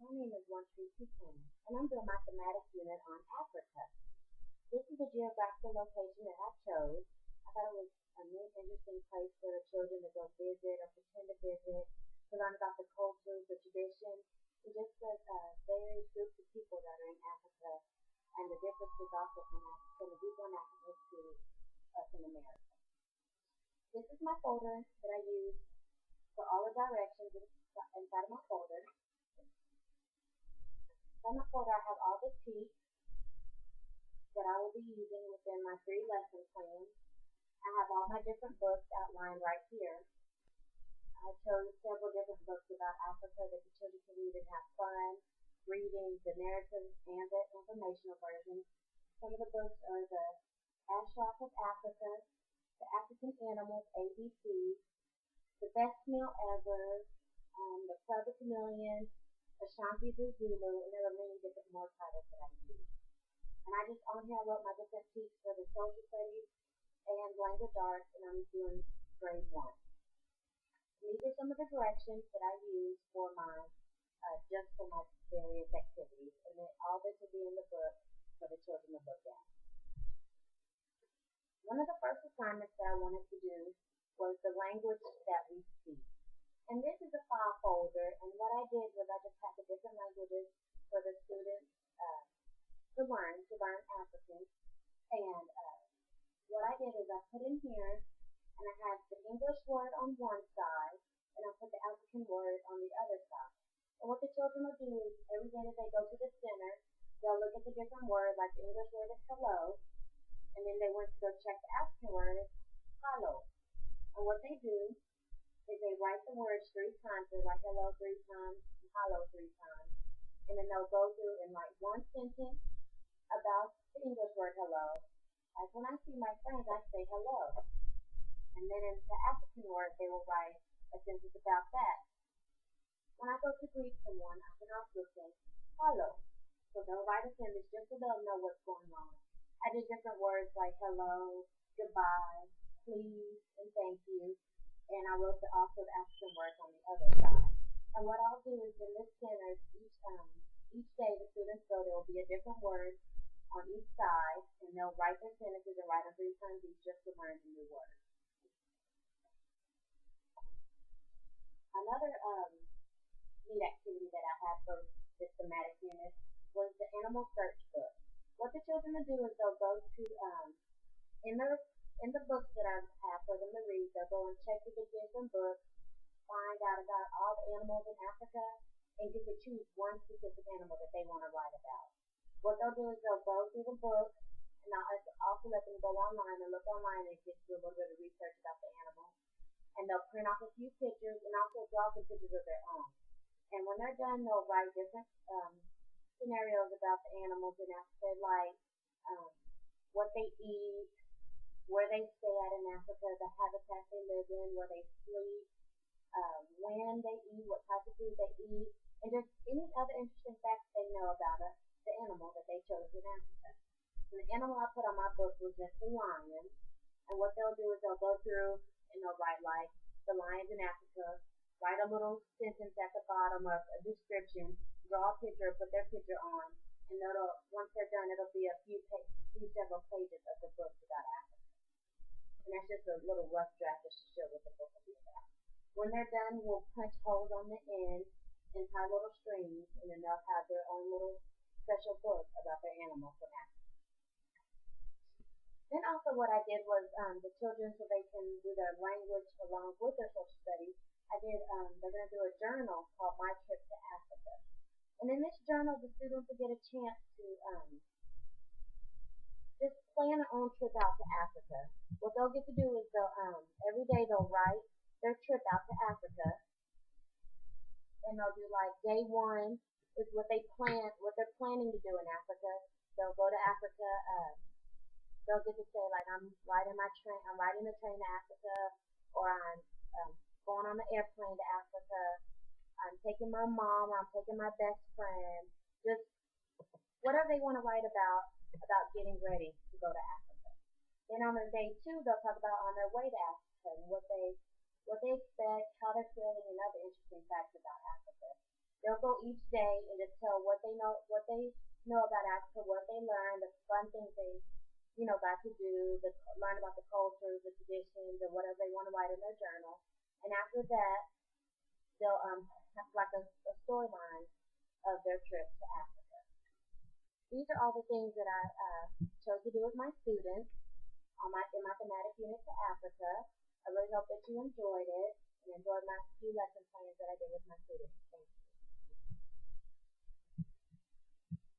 My name is One Tree Buchanan, and I'm doing my thematic unit on Africa. This is a geographical location that I chose. I thought it was a neat, interesting place for the children to go visit or pretend to visit, to learn about the cultures, the traditions, and just the various groups of people that are in Africa and the differences also from the people in Africa to us in America. This is my folder that I use for all the directions inside of my folder. In my folder, I have all the sheets that I will be using within my 3 lesson plan. I have all my different books outlined right here. I chose several different books about Africa that the children can read and have fun reading the narrative and the informational version. Some of the books are the Ashraf of Africa, the African Animals ABC, the Best Meal Ever, the Club of Chameleon, Ashanti the Zulu, and there are many different more titles that I use. And I just on here I wrote my different sheets for the social studies and language arts, and I'm doing grade 1. These are some of the directions that I use for my just for my various activities, and then all this will be in the book for the children to look at. One of the first assignments that I wanted to do was the language that we speak. And this is a file folder, and what I did was I just had the different languages for the students to learn African. And what I did is I put in here, and I had the English word on one side, and I put the African word on the other side. And what the children will do is every day that they go to the center, they'll look at the different words, like the English word is hello, and then they want to go check the African word is hello. And what they do is they write the words 3 times. They write hello 3 times, and hello 3 times, and then they'll go through and write one sentence about the English word hello. Like when I see my friends, I say hello. And then in the African word, they will write a sentence about that. When I go to greet someone, I can also say hello. So they'll write a sentence just so they'll know what's going on. I did different words like hello, goodbye, please, and thank you. And I wrote also the African words on the other side. And what I'll do is in this center, each day the students go, there will be a different word on each side, and they'll write their sentences and write them 3 times each just to learn the new word. Another neat activity that I had for this thematic unit was the animal search book. What the children will do is they'll go to in the in the books that I have for them to read, they'll go and check the different books, find out about all the animals in Africa, and get to choose one specific animal that they want to write about. What they'll do is they'll go through the book, and I'll also let them go online and look online and get to do a little bit of research about the animal. And they'll print off a few pictures and also draw some pictures of their own. And when they're done, they'll write different scenarios about the animals in Africa, like um, what they eat, where they stay at in Africa, the habitat they live in, where they sleep, when they eat, what type of food they eat, and just any other interesting facts they know about the animal that they chose in Africa. And the animal I put on my book was just the lion. And what they'll do is they'll go through and they'll write like the lions in Africa, write a little sentence at the bottom of a description, draw a picture, put their picture on, and once they're done, it'll be a few several pages of the book about Africa. And that's just a little rough draft just to show what the book will be about. When they're done, we'll punch holes on the end and tie little strings, and then they'll have their own little special book about their animal from Africa. Then also what I did was the children, so they can do their language along with their social studies, they're going to do a journal called My Trip to Africa. And in this journal, the students will get a chance to just plan their own trip out to Africa. What they'll get to do is every day they'll write their trip out to Africa, and they'll do like day 1 is what they're planning to do in Africa. They'll go to Africa. They'll get to say like I'm riding the train to Africa, or I'm going on the airplane to Africa. I'm taking my mom, or I'm taking my best friend. Just whatever they want to write about getting ready to go to Africa. Then on their day 2, they'll talk about on their way to Africa and what they expect, how they're feeling, and other interesting facts about Africa. They'll go each day and just tell what they know about Africa, what they learned, the fun things they got to do, learn about the cultures, the traditions, or whatever they want to write in their journal. And after that, they'll have like a storyline of their trip to Africa. These are all the things that I chose to do with my students on my in my thematic unit to Africa. I really hope that you enjoyed it and enjoyed my few lesson plans that I did with my students. Thank you.